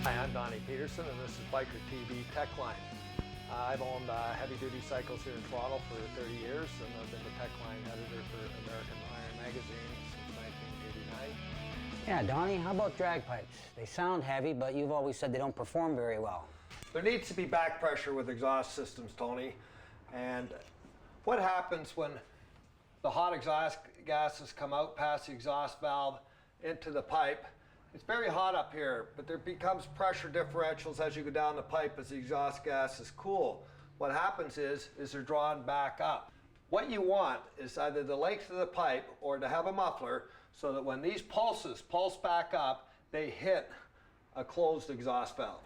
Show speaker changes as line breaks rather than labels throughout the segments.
Hi, I'm Donny Petersen, and this is Biker TV Techline. I've owned heavy-duty cycles here in Toronto for 30 years, and I've been the Techline editor for American Iron Magazine since 1989.
Yeah, Donny, how about drag pipes? They sound heavy, but you've always said they don't perform very well.
There needs to be back pressure with exhaust systems, Tony. And what happens when the hot exhaust gases come out past the exhaust valve into the pipe? It's very hot up here, but there becomes pressure differentials as you go down the pipe as the exhaust gases cool. What happens is they're drawn back up. What you want is either the length of the pipe or to have a muffler so that when these pulses pulse back up, they hit a closed exhaust valve.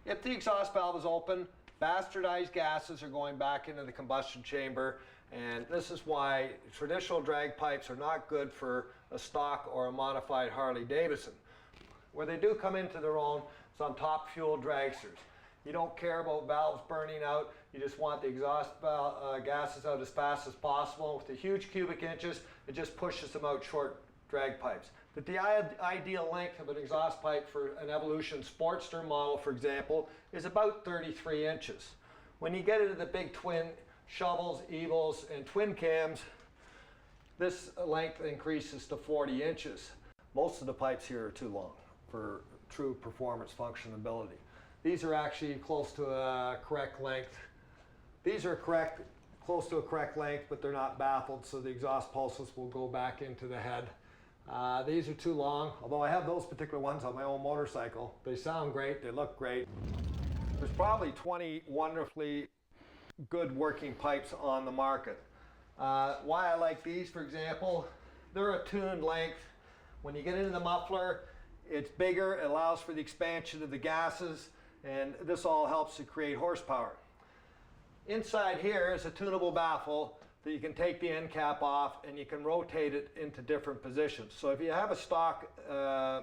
If the exhaust valve is open, bastardized gases are going back into the combustion chamber, and this is why traditional drag pipes are not good for a stock or a modified Harley-Davidson. Where they do come into their own is on top fuel dragsters. You don't care about valves burning out, you just want the exhaust gases out as fast as possible. With the huge cubic inches, it just pushes them out short drag pipes. But the ideal length of an exhaust pipe for an Evolution Sportster model, for example, is about 33 inches. When you get into the big twin shovels, Evils, and twin cams, this length increases to 40 inches. Most of the pipes here are too long for true performance functionability. These are actually close to a correct length. These are close to a correct length, but they're not baffled, so the exhaust pulses will go back into the head. These are too long, although I have those particular ones on my own motorcycle. They sound great, they look great. There's probably 20 wonderfully good working pipes on the market. Why I like these, for example, they're a tuned length. When you get into the muffler, it's bigger, it allows for the expansion of the gases, and this all helps to create horsepower. Inside here is a tunable baffle that you can take the end cap off and you can rotate it into different positions. So if you have a stock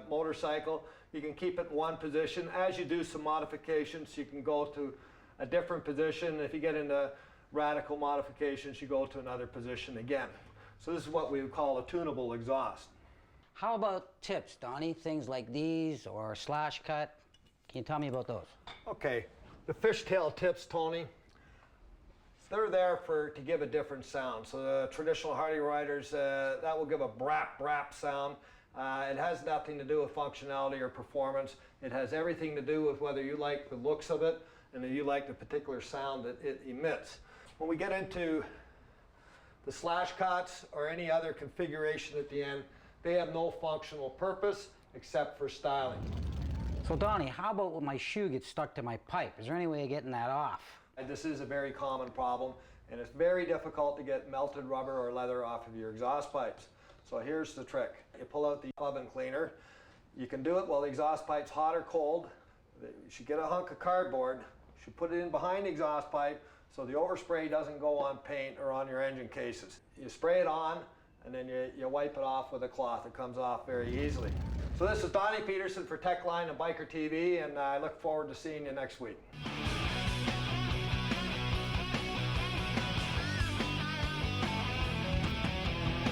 motorcycle, you can keep it in one position. As you do some modifications, you can go to a different position. If you get into radical modifications, you go to another position again. So this is what we would call a tunable exhaust.
How about tips, Donny? Things like these or slash cut? Can you tell me about those? Okay, the fishtail tips, Tony, they're there to give a different sound. So the traditional Harley riders, that will give a brap brap sound. It has nothing to do with functionality or performance. It has everything to do with whether you like the looks of it and that you like the particular sound that it emits. When we get into the slash cuts or any other configuration at the end, they have no functional purpose except for styling. So Donny, how about when my shoe gets stuck to my pipe? Is there any way of getting that off?
And this is a very common problem, and it's very difficult to get melted rubber or leather off of your exhaust pipes. So here's the trick. You pull out the oven cleaner. You can do it while the exhaust pipe's hot or cold. You should get a hunk of cardboard. You should put it in behind the exhaust pipe so the overspray doesn't go on paint or on your engine cases. You spray it on, and then you wipe it off with a cloth. It comes off very easily. So this is Donny Petersen for Techline and Biker TV, and I look forward to seeing you next week.